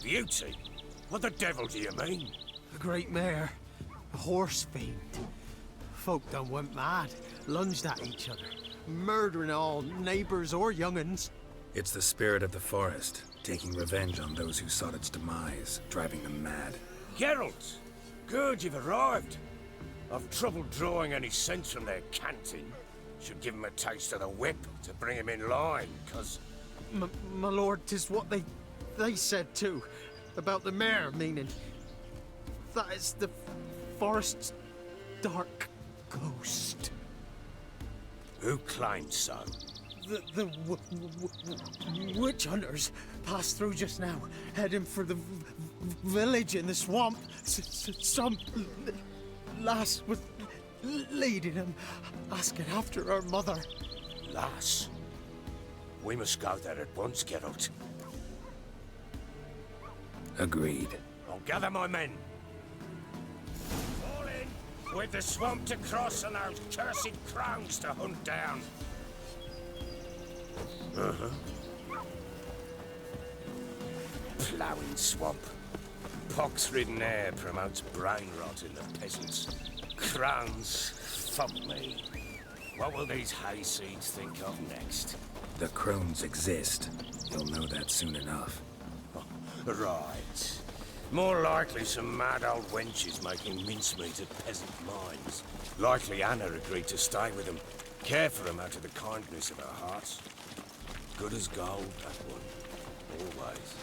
beauty? What the devil do you mean? A great mare. A horse fiend. Folk done went mad, lunged at each other, murdering all neighbors or young'uns. It's the spirit of the forest, taking revenge on those who sought its demise, driving them mad. Geralt! Good, you've arrived. I've trouble drawing any sense from their canting. Should give 'em a taste of the whip to bring 'em in line, 'cause... My lord, 'tis what they said too. About the mare, meaning. That is the forest's dark ghost. Who claims so? The witch hunters passed through just now, heading for the village in the swamp. Some lass was leading them, asking after her mother. Lass? We must go there at once, Geralt. Agreed. I'll gather my men. Fall in! With the swamp to cross and those cursed crows to hunt down. Ploughing swamp. Pox-ridden air promotes brain rot in the peasants. Crowns, fuck me. What will these hayseeds think of next? The crones exist. You'll know that soon enough. Right. More likely some mad old wenches making mincemeat at peasant mines. Likely Anna agreed to stay with them, care for them out of the kindness of her heart. Good as gold, that one. Always.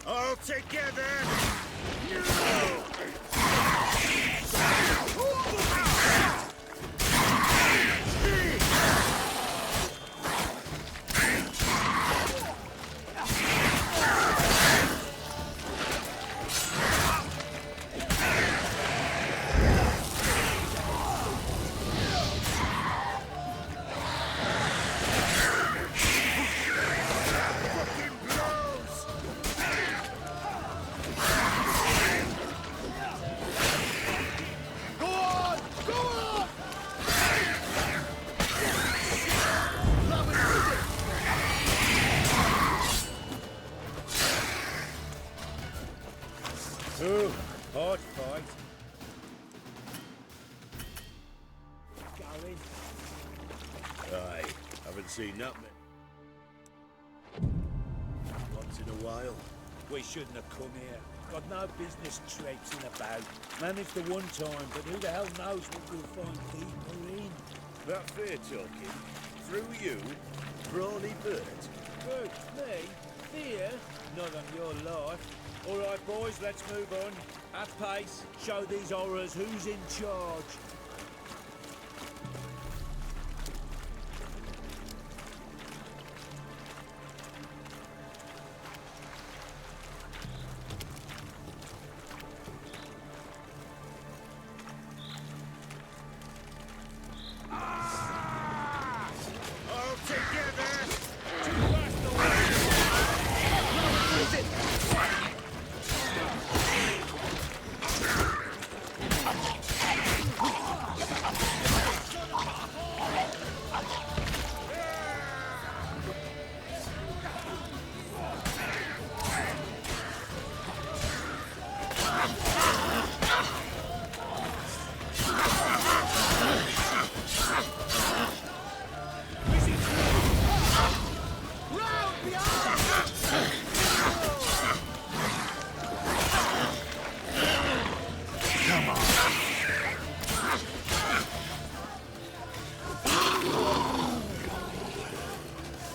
All together! Ooh, hard fight. Going. Aye, haven't seen nothing. Once in a while. We shouldn't have come here. Got no business traipsing about. Managed the one time, but who the hell knows what we'll find deeper in. That fair talking. Through you, Brawley Burt. Who? Me? Fear? Not on your life. All right, boys, let's move on. At pace, show these horrors who's in charge. All together! Too fast away!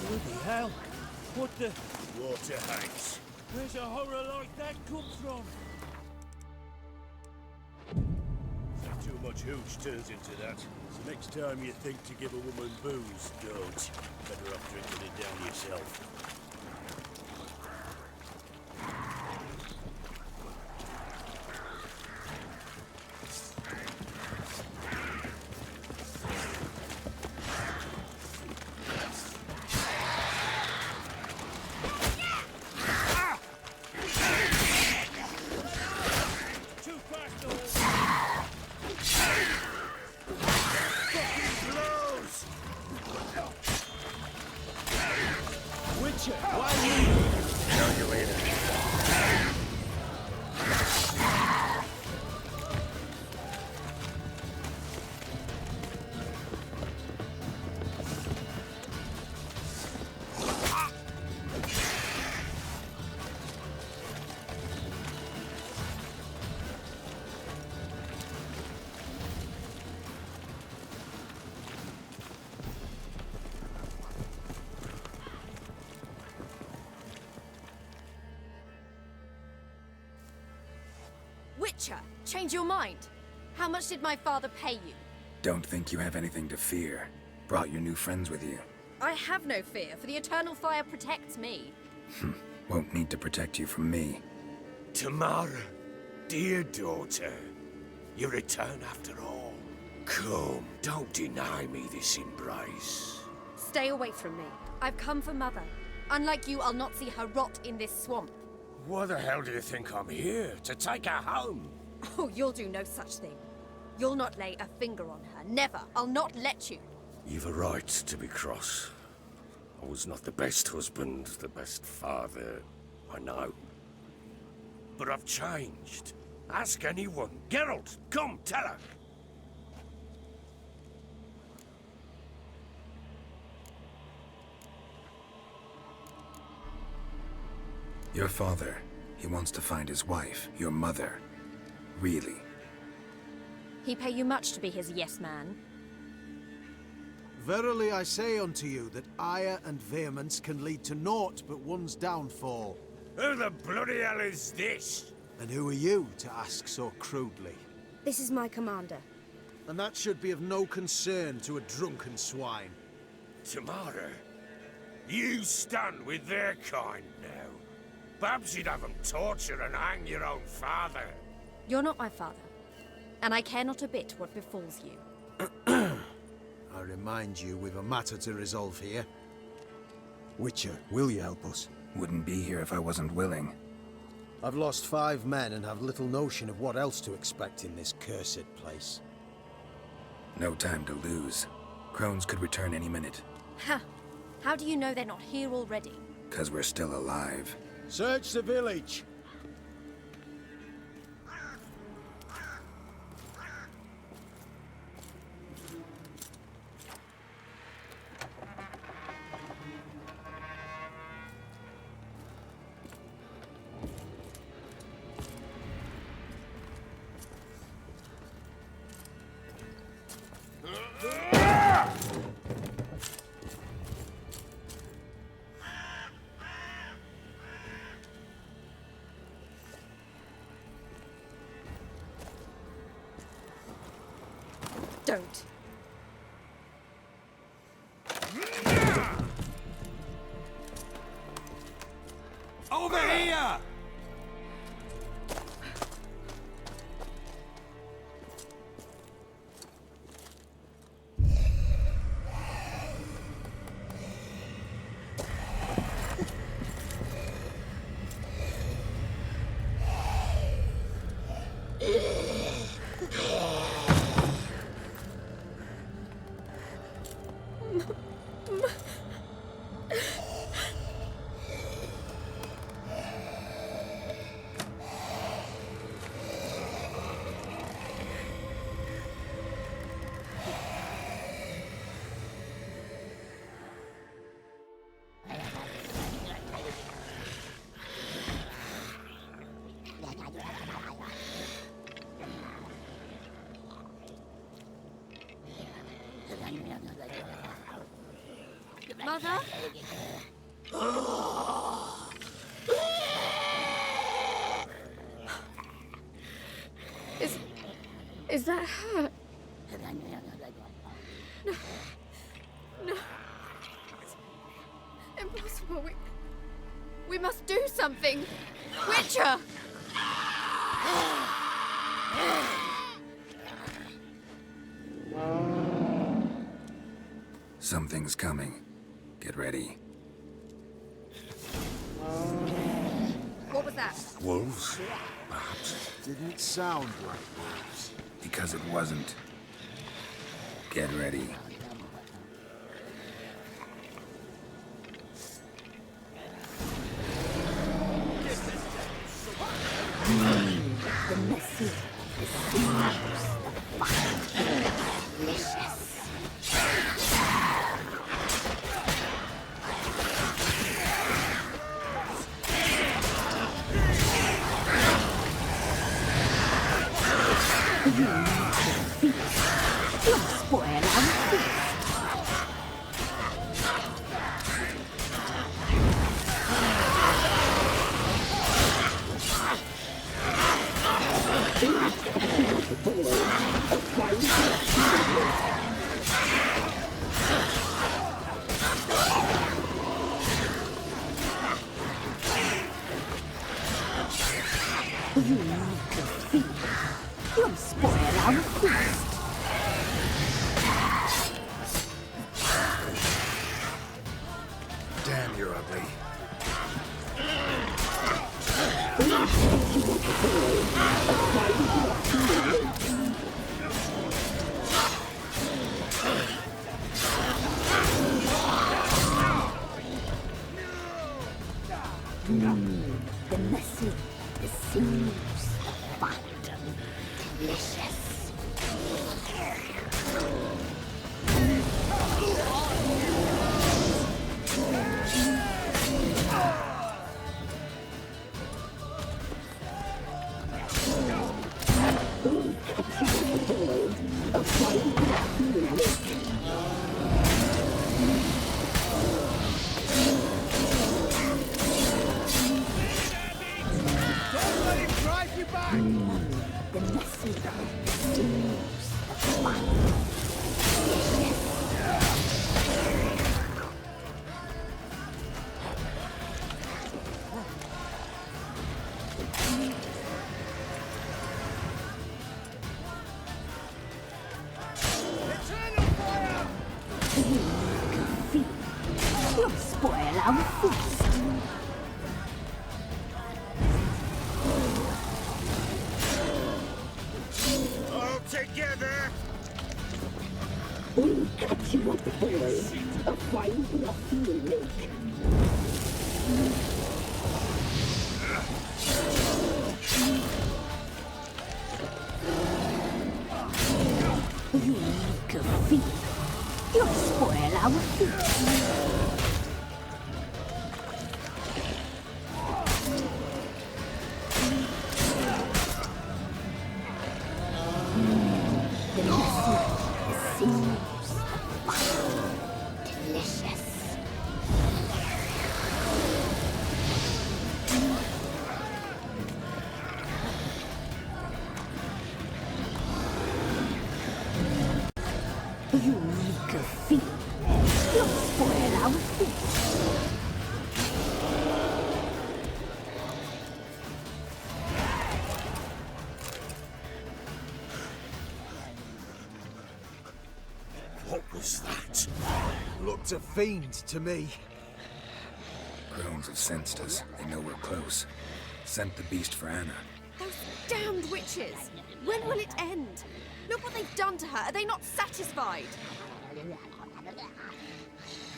Bloody hell! What the... Water heights. Where's a horror like that come from? So too much hooch turns into that. So next time you think to give a woman booze, don't. Better off drinking it down yourself. Witcher, change your mind. How much did my father pay you? Don't think you have anything to fear. Brought your new friends with you. I have no fear, for the Eternal Fire protects me. Won't need to protect you from me. Tamara, dear daughter, you return after all. Come, don't deny me this embrace. Stay away from me. I've come for Mother. Unlike you, I'll not see her rot in this swamp. Why the hell do you think I'm here? To take her home? Oh, you'll do no such thing. You'll not lay a finger on her. Never. I'll not let you. You've a right to be cross. I was not the best husband, the best father, I know. But I've changed. Ask anyone. Geralt, come, tell her. Your father, he wants to find his wife, your mother. Really? He pay you much to be his yes man. Verily I say unto you that ire and vehemence can lead to naught but one's downfall. Who the bloody hell is this? And who are you to ask so crudely? This is my commander. And that should be of no concern to a drunken swine. Tamara, you stand with their kind now. Perhaps you'd have them torture and hang your own father. You're not my father, and I care not a bit what befalls you. I remind you we've a matter to resolve here. Witcher, will you help us? Wouldn't be here if I wasn't willing. I've lost 5 men and have little notion of what else to expect in this cursed place. No time to lose. Crones could return any minute. Ha! How do you know they're not here already? 'Cause we're still alive. Search the village! Don't. Over here! Mother? Is that her? No. No. It's impossible. We must do something. Witcher! Something's coming. Get ready. What was that? Wolves? Perhaps. Didn't sound like wolves. Because it wasn't. Get ready. The messy, the sinews, the fire, delicious. You'll spoil our feast. You'll spoil our feast. Damn, you're ugly. The messy, the sinews, the fire, delicious. The messy, the sinews, the fire, delicious. You'll spoil our feast. All together! We'll cut you up, boy. A fine broth you will make. You make a feast. You'll spoil our feast. The messy, the sinews, the fire, delicious. You make a feast. You'll spoil our feast. What was that? Looked a fiend to me. Crones have sensed us. They know we're close. Sent the beast for Anna. Those damned witches! When will it end? Look what they've done to her. Are they not satisfied?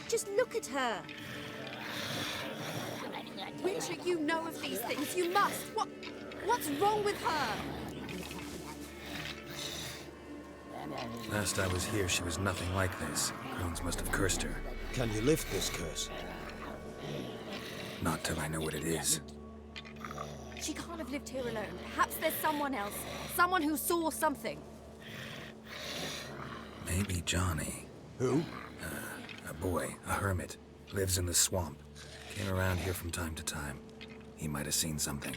Just look at her. Witcher, you know of these things. You must. What's wrong with her? Last I was here, she was nothing like this. Crones must have cursed her. Can you lift this curse? Not till I know what it is. She can't have lived here alone. Perhaps there's someone else. Someone who saw something. Maybe Johnny. Who? A boy, a hermit. Lives in the swamp. Came around here from time to time. He might have seen something.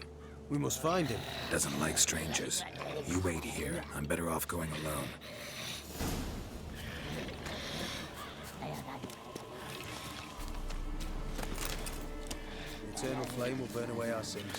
We must find him. Doesn't like strangers. You wait here. I'm better off going alone. The eternal flame will burn away our sins.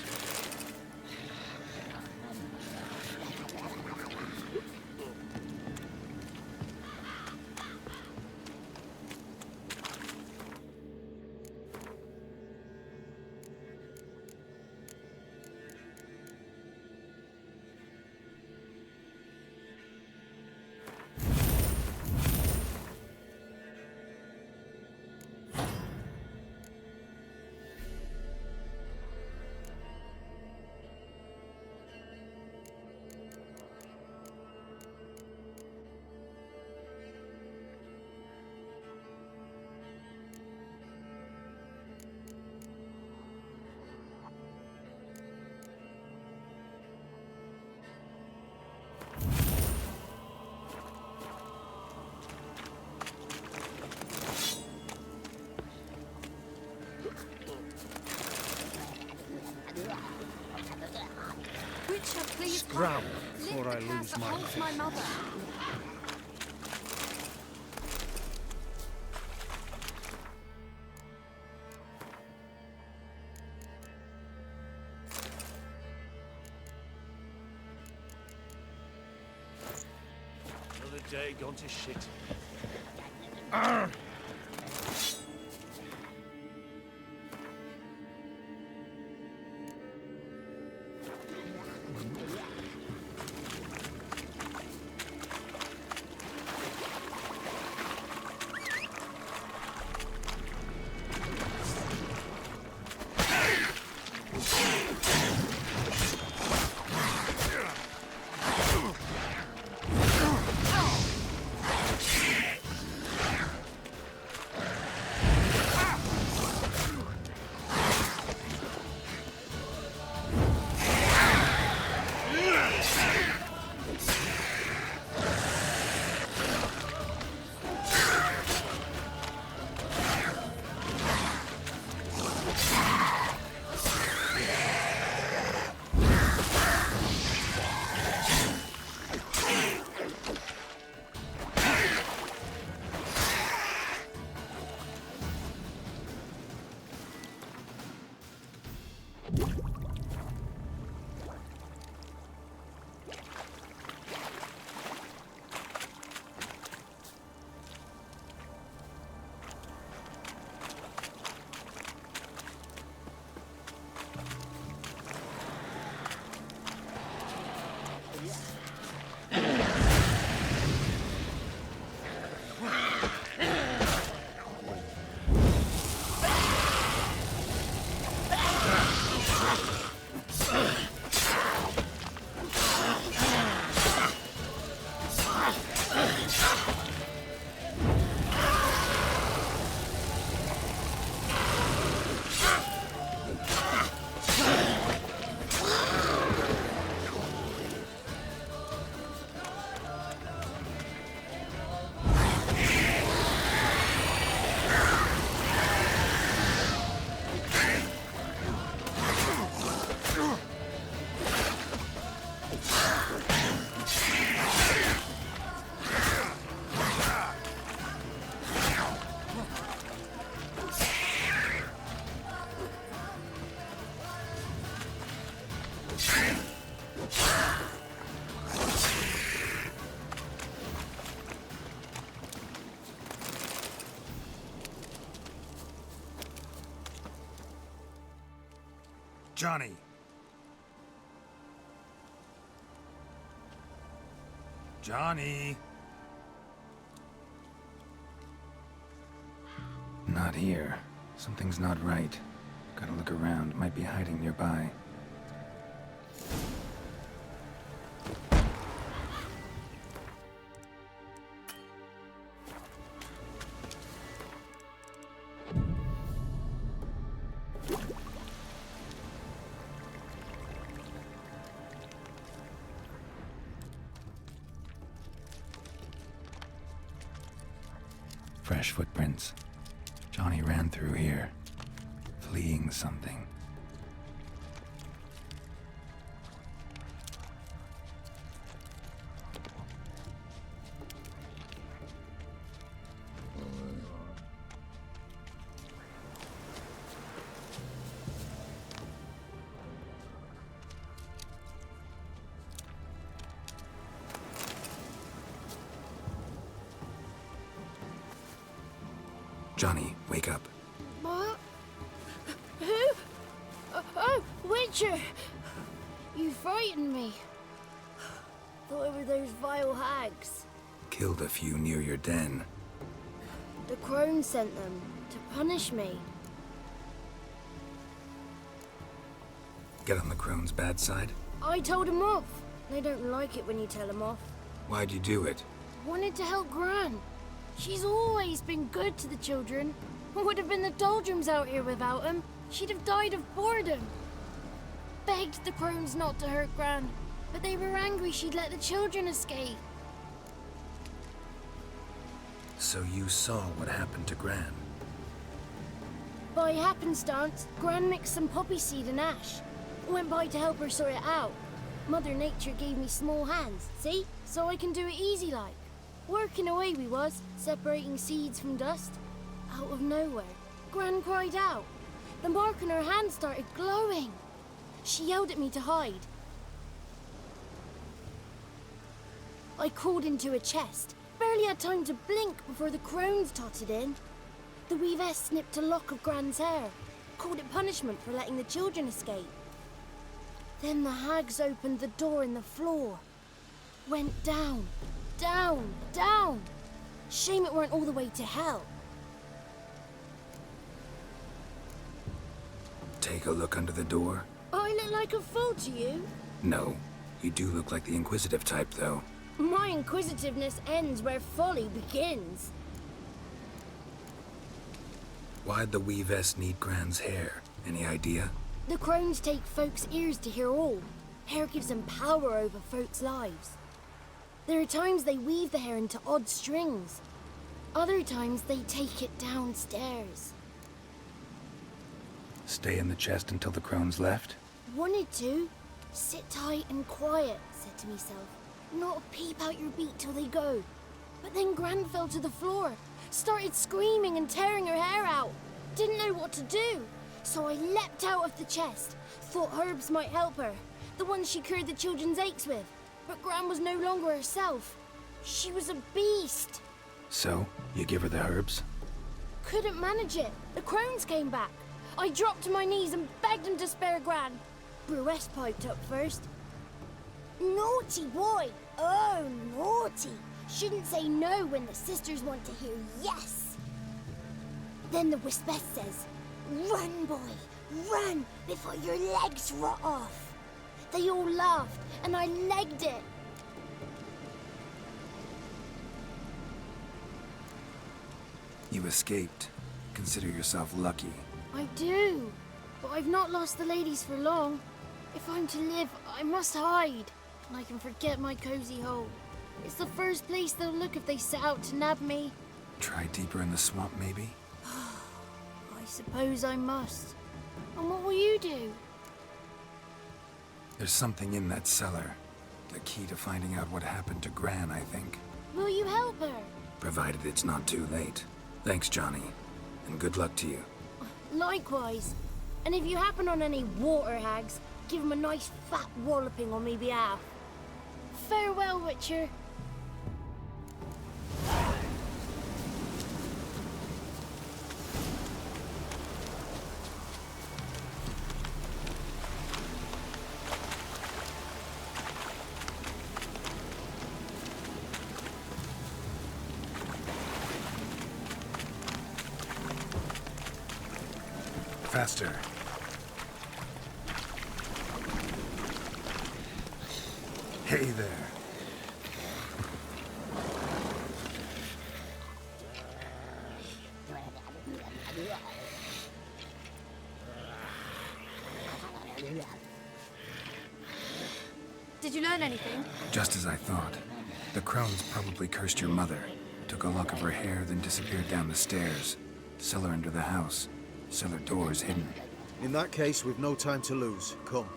Witcher, please Scram come. before I Lift the lose curse that my holds faith. my mother. Another day gone to shit. Johnny! Johnny! Not here. Something's not right. Gotta look around. Might be hiding nearby. Fresh footprints. Johnny ran through here, fleeing something. Johnny, wake up. What? Who? Oh, Witcher! You frightened me. Thought it were those vile hags. Killed a few near your den. The crone sent them to punish me. Get on the crone's bad side? I told him off. They don't like it when you tell them off. Why'd you do it? Wanted to help Gran. She's always been good to the children. Would have been the doldrums out here without him. She'd have died of boredom. Begged the crones not to hurt Gran, but they were angry she'd let the children escape. So you saw what happened to Gran? By happenstance, Gran mixed some poppy seed and ash. Went by to help her sort it out. Mother Nature gave me small hands, see? So I can do it easy like. Working away we was, separating seeds from dust. Out of nowhere, Gran cried out. The mark on her hand started glowing. She yelled at me to hide. I crawled into a chest. Barely had time to blink before the crones totted in. The weavess snipped a lock of Gran's hair. Called it punishment for letting the children escape. Then the hags opened the door in the floor. Went down, down, down. Shame it weren't all the way to hell. Take a look under the door? I look like a fool to you? No. You do look like the inquisitive type, though. My inquisitiveness ends where folly begins. Why'd the weavess need Gran's hair? Any idea? The crones take folks' ears to hear all. Hair gives them power over folks' lives. There are times they weave the hair into odd strings. Other times they take it downstairs. Stay in the chest until the crones left? Wanted to. Sit tight and quiet, said to myself. Not peep out your beat till they go. But then Gran fell to the floor. Started screaming and tearing her hair out. Didn't know what to do. So I leapt out of the chest. Thought herbs might help her. The ones she cured the children's aches with. But Gran was no longer herself. She was a beast. So, you give her the herbs? Couldn't manage it. The crones came back. I dropped to my knees and begged them to spare Gran. Bruess piped up first. Naughty boy! Oh, naughty! Shouldn't say no when the sisters want to hear yes. Then the Wispeth says, "Run, boy, run before your legs rot off." They all laughed, and I legged it. You escaped. Consider yourself lucky. I do, but I've not lost the ladies for long. If I'm to live, I must hide, and I can forget my cozy hole. It's the first place they'll look if they set out to nab me. Try deeper in the swamp, maybe? I suppose I must. And what will you do? There's something in that cellar. The key to finding out what happened to Gran, I think. Will you help her? Provided it's not too late. Thanks, Johnny. And good luck to you. Likewise. And if you happen on any water hags, give them a nice fat walloping on me behalf. Farewell, Witcher. Faster. Hey there. Did you learn anything? Just as I thought. The crones probably cursed your mother. Took a lock of her hair, then disappeared down the stairs. Cellar under the house. Cellar doors hidden. In that case, we've no time to lose. Come.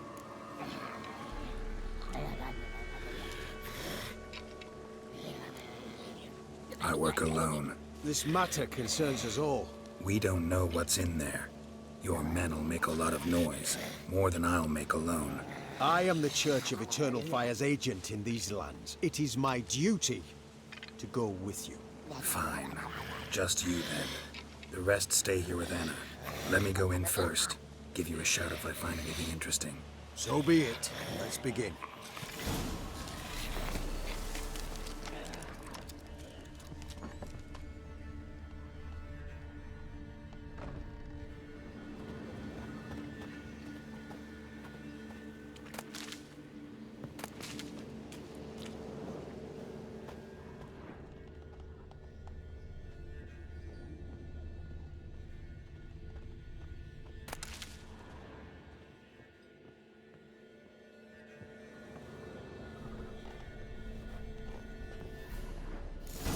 I work alone. This matter concerns us all. We don't know what's in there. Your men'll make a lot of noise. More than I'll make alone. I am the Church of Eternal Fire's agent in these lands. It is my duty to go with you. Fine. Just you then. The rest stay here with Anna. Let me go in first. Give you a shout if I find anything interesting. So be it. Let's begin.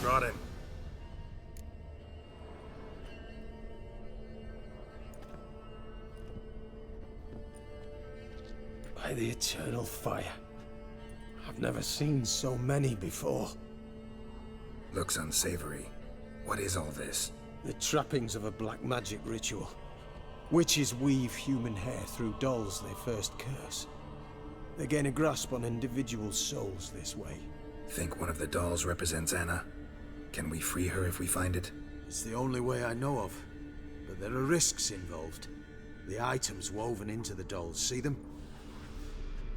Brought him. By the eternal fire. I've never seen so many before. Looks unsavory. What is all this? The trappings of a black magic ritual. Witches weave human hair through dolls they first curse. They gain a grasp on individual souls this way. Think one of the dolls represents Anna? Can we free her if we find it? It's the only way I know of. But there are risks involved. The items woven into the dolls, see them?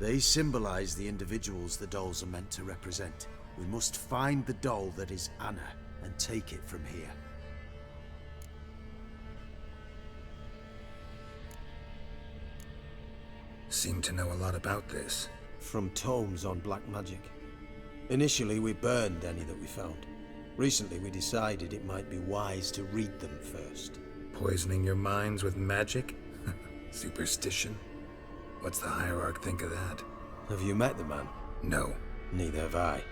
They symbolize the individuals the dolls are meant to represent. We must find the doll that is Anna and take it from here. Seem to know a lot about this. From tomes on black magic. Initially, we burned any that we found. Recently, we decided it might be wise to read them first. Poisoning your minds with magic? Superstition? What's the Hierarch think of that? Have you met the man? No. Neither have I.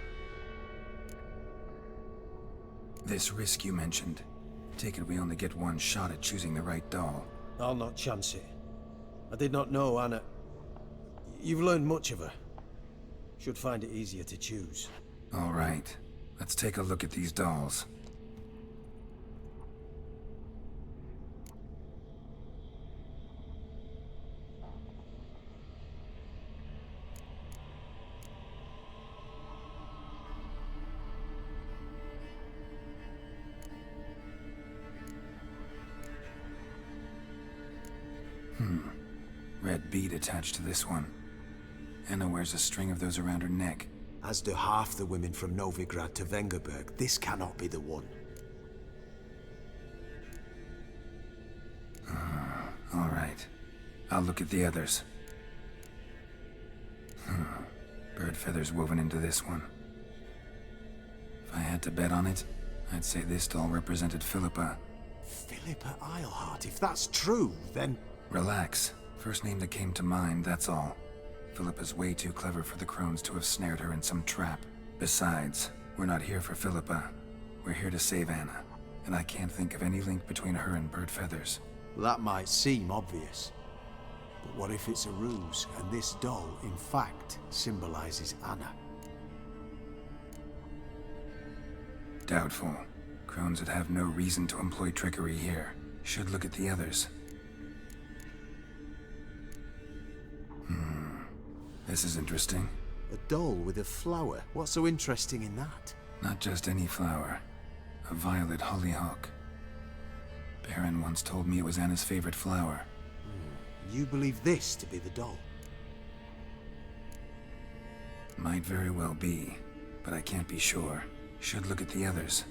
This risk you mentioned. Take it we only get one shot at choosing the right doll. I'll not chance it. I did not know Anna. You've learned much of her. Should find it easier to choose. All right. Let's take a look at these dolls. Red bead attached to this one. Anna wears a string of those around her neck. As do half the women from Novigrad to Vengerberg. This cannot be the one. All right. I'll look at the others. Bird feathers woven into this one. If I had to bet on it, I'd say this doll represented Philippa. Philippa Eilhart, if that's true, then... Relax. First name that came to mind, that's all. Philippa's way too clever for the crones to have snared her in some trap. Besides, we're not here for Philippa. We're here to save Anna. And I can't think of any link between her and bird feathers. That might seem obvious. But what if it's a ruse, and this doll, in fact, symbolizes Anna? Doubtful. Crones would have no reason to employ trickery here. Should look at the others. This is interesting. A doll with a flower? What's so interesting in that? Not just any flower. A violet hollyhock. Baron once told me it was Anna's favorite flower. You believe this to be the doll? Might very well be, but I can't be sure. Should look at the others.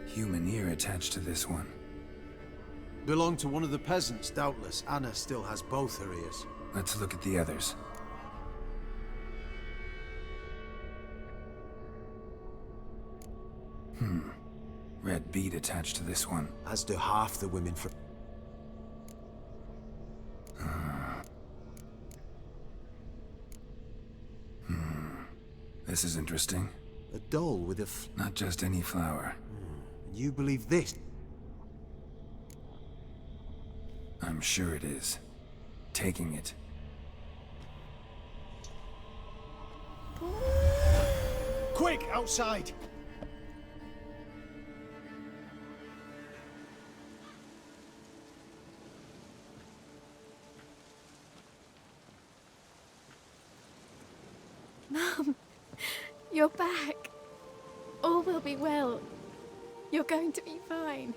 Human ear attached to this one. Belonged to one of the peasants, doubtless. Anna still has both her ears. Let's look at the others. Red bead attached to this one. As do half the women from... This is interesting. A doll with a Not just any flower. You believe this? I'm sure it is. Taking it. Quick, outside! Mum, you're back. All will be well. You're going to be fine.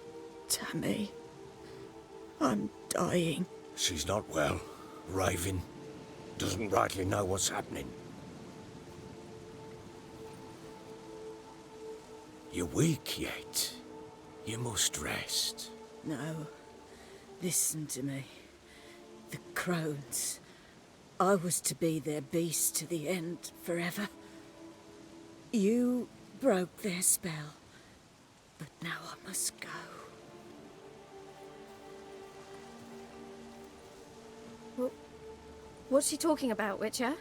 Tammy, I'm dying. She's not well. Raving. Doesn't rightly know what's happening. You're weak yet. You must rest. No. Listen to me. The crones. I was to be their beast to the end, forever. You broke their spell. But now I must go. What's she talking about, Witcher?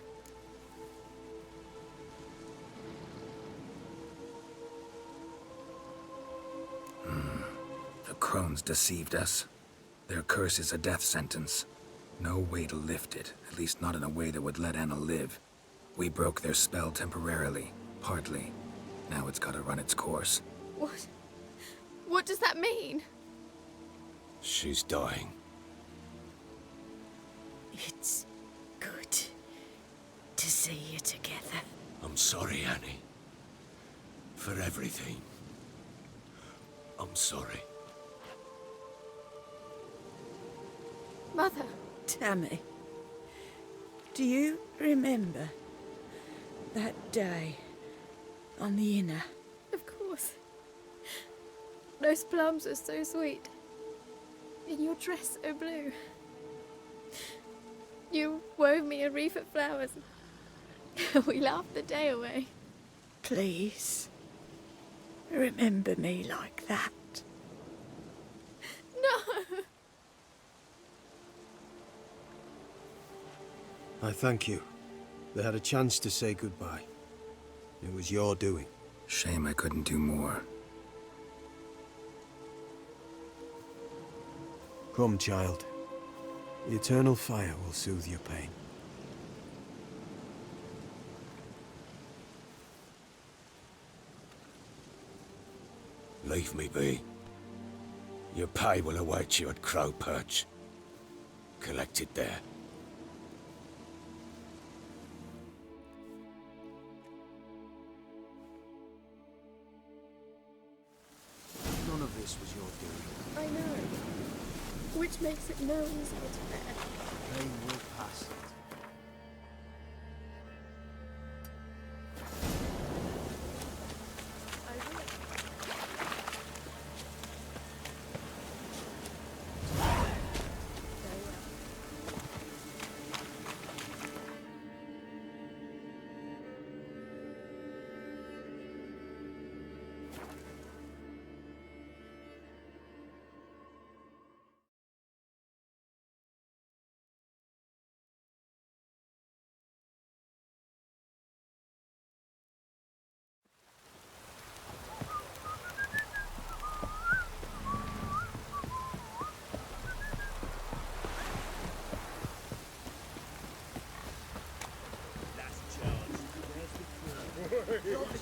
The crones deceived us. Their curse is a death sentence. No way to lift it, at least not in a way that would let Anna live. We broke their spell temporarily, partly. Now it's gotta run its course. What? What does that mean? She's dying. It's good to see you together. I'm sorry, Annie. For everything. I'm sorry. Mother. Tammy, do you remember that day on the Inner? Of course. Those plums are so sweet. And your dress so blue. You wove me a wreath of flowers. We laughed the day away. Please, remember me like that. No! I thank you. They had a chance to say goodbye. It was your doing. Shame I couldn't do more. Come, child. The eternal fire will soothe your pain. Leave me be. Your pay will await you at Crow Perch. Collect it there. None of this was your doing. I know. Which makes it no easier to bear. Pain will pass it. I will.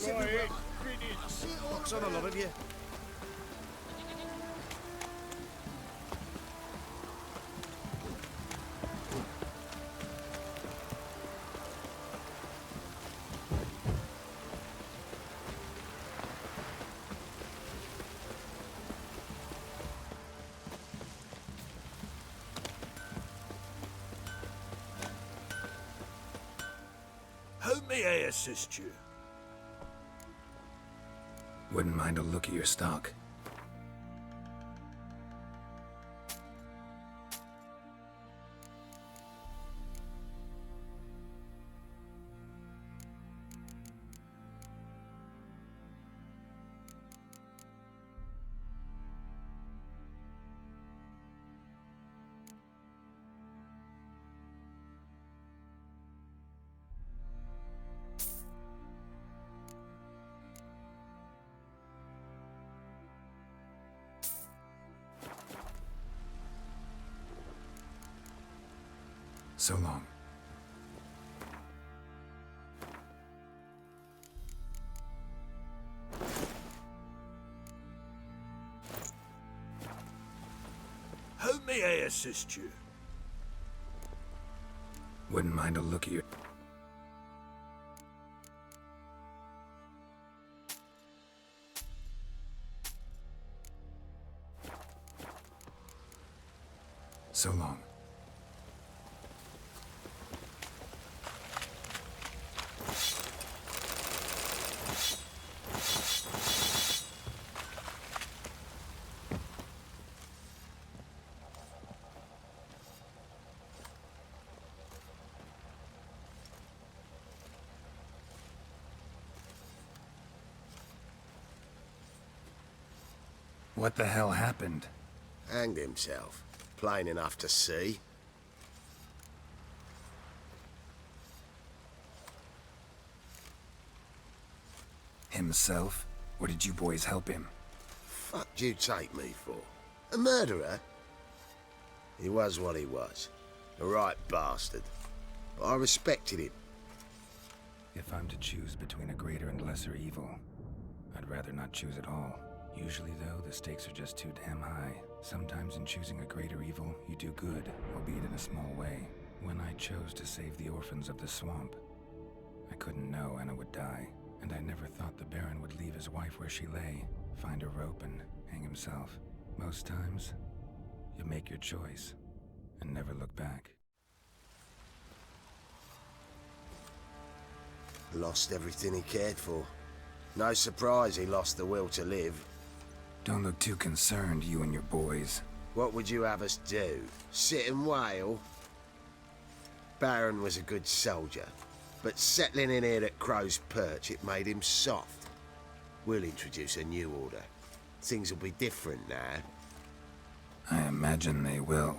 Very well. Box on a lot of you. How may I assist you? Wouldn't mind a look at your stock. So long. How may I assist you? Wouldn't mind a look at your... So long. What the hell happened? Hanged himself. Plain enough to see. Himself? Or did you boys help him? Fuck do you take me for? A murderer? He was what he was. A right bastard. But I respected him. If I'm to choose between a greater and lesser evil, I'd rather not choose at all. Usually, though, the stakes are just too damn high. Sometimes in choosing a greater evil, you do good, albeit in a small way. When I chose to save the orphans of the swamp, I couldn't know Anna would die, and I never thought the Baron would leave his wife where she lay, find a rope and hang himself. Most times, you make your choice and never look back. Lost everything he cared for. No surprise he lost the will to live. Don't look too concerned, you and your boys. What would you have us do? Sit and wail? Baron was a good soldier, but settling in here at Crow's Perch, it made him soft. We'll introduce a new order. Things will be different now. I imagine they will.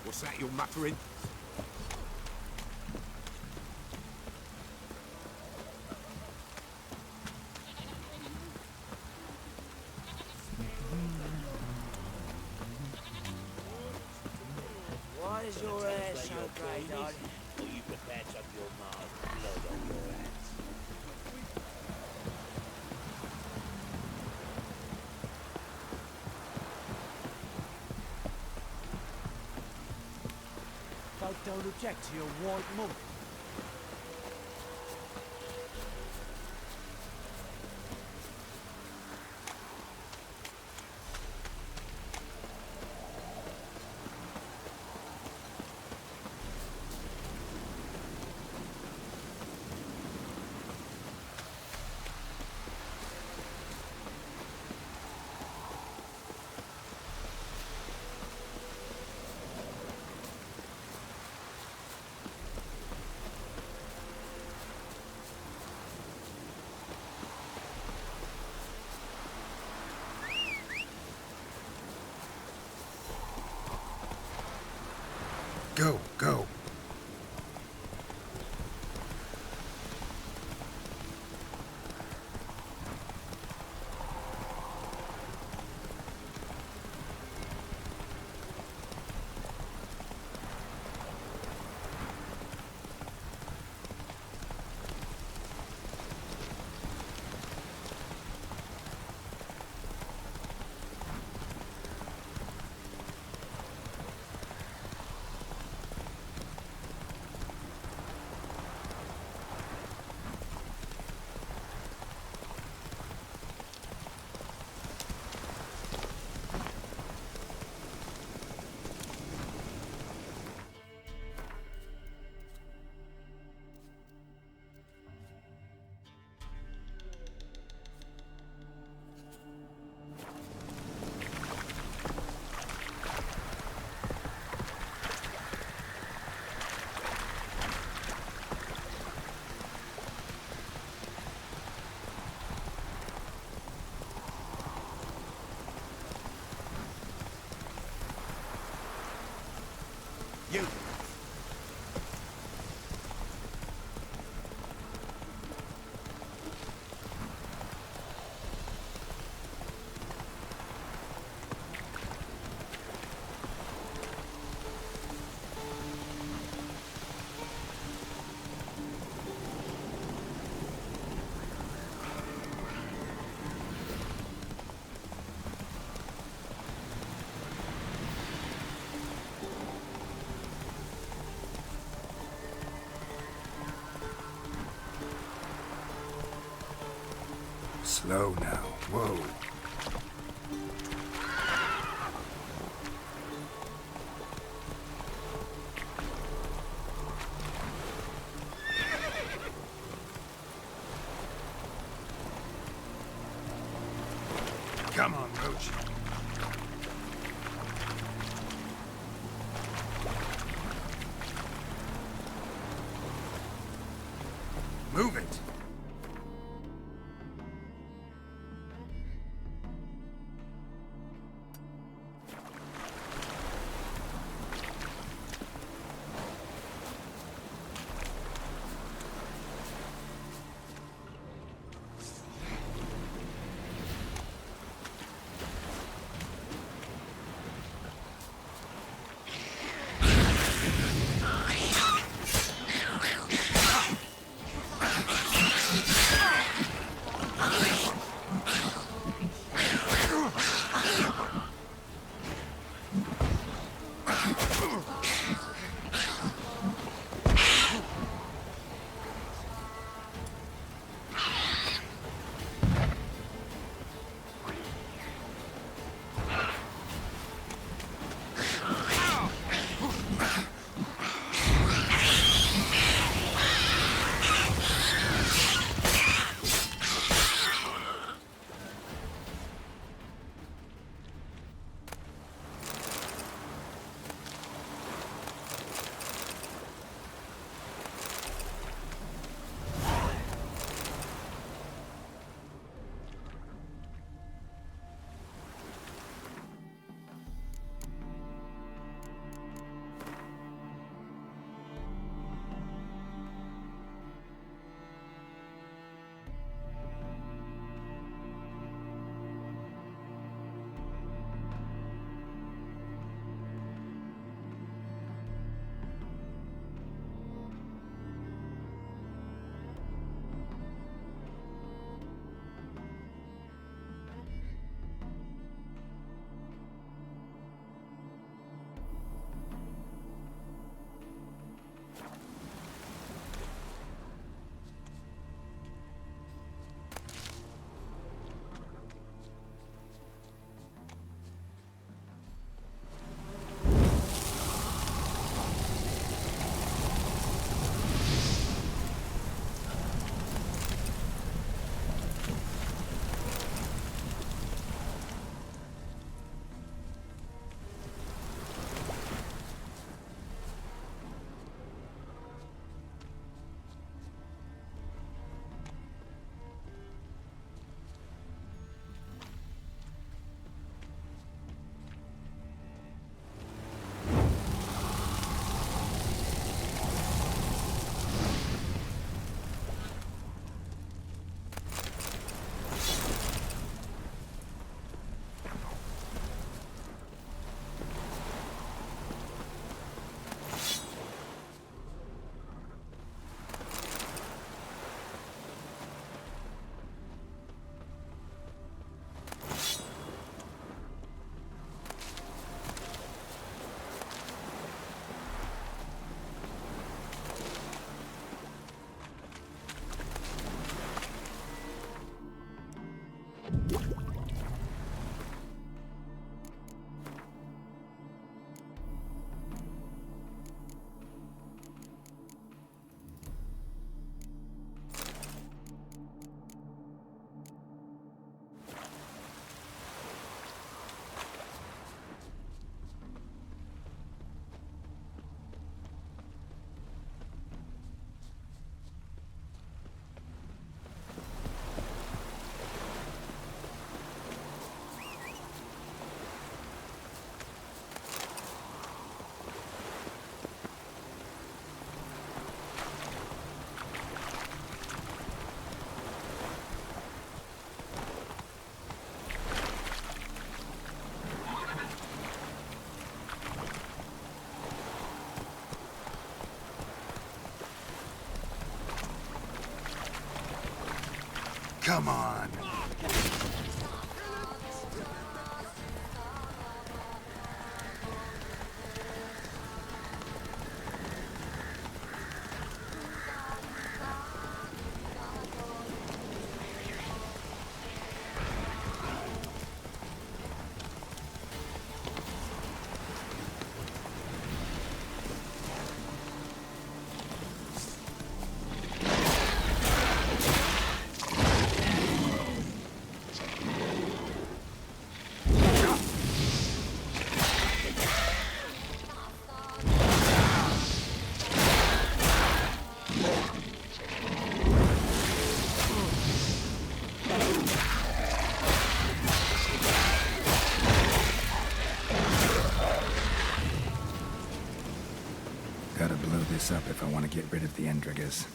What's that you're muttering? Why is your hair so grey, darling? Are you prepared to have your mar's blood on your hands? Folk don't object to your white monk. Go, go. You! Slow now. Whoa. Come on, Roach. Move it. Come on. this up if I want to get rid of the Endrigas.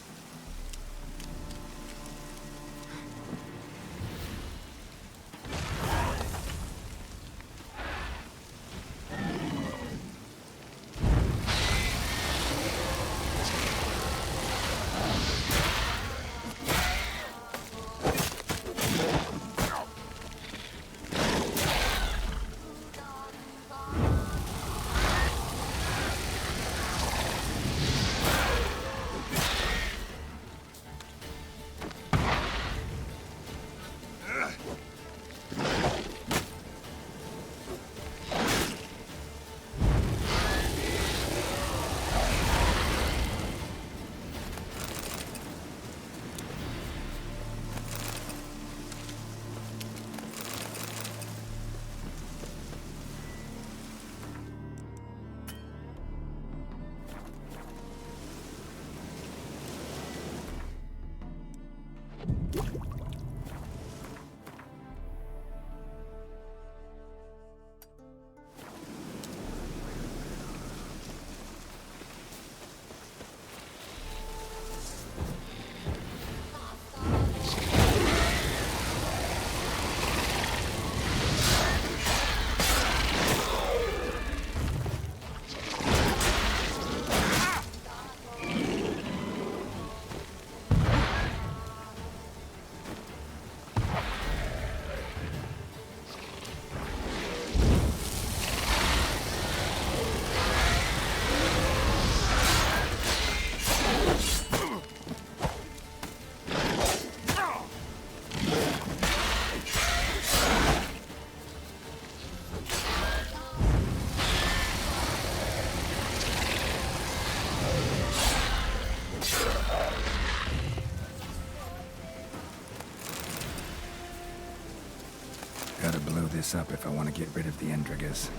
Gotta blow this up if I want to get rid of the Endrigas.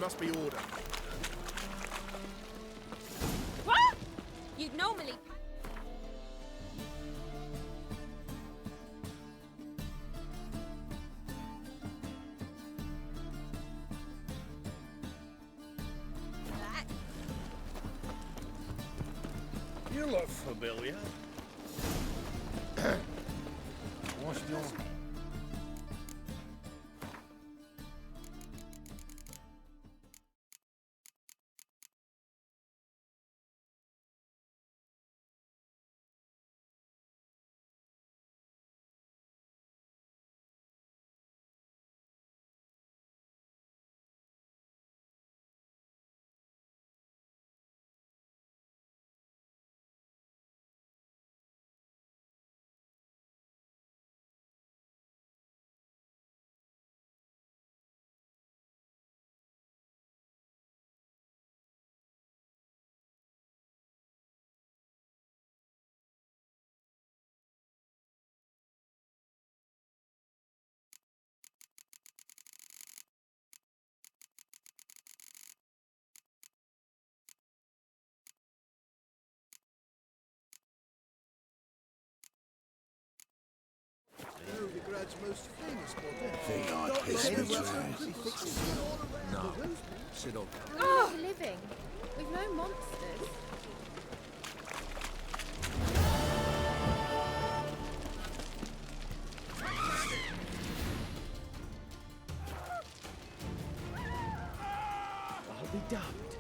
must be order. What? You'd normally... You look familiar. What's your... No. Sit on. Oh, living. We've no monsters. I'll be damned.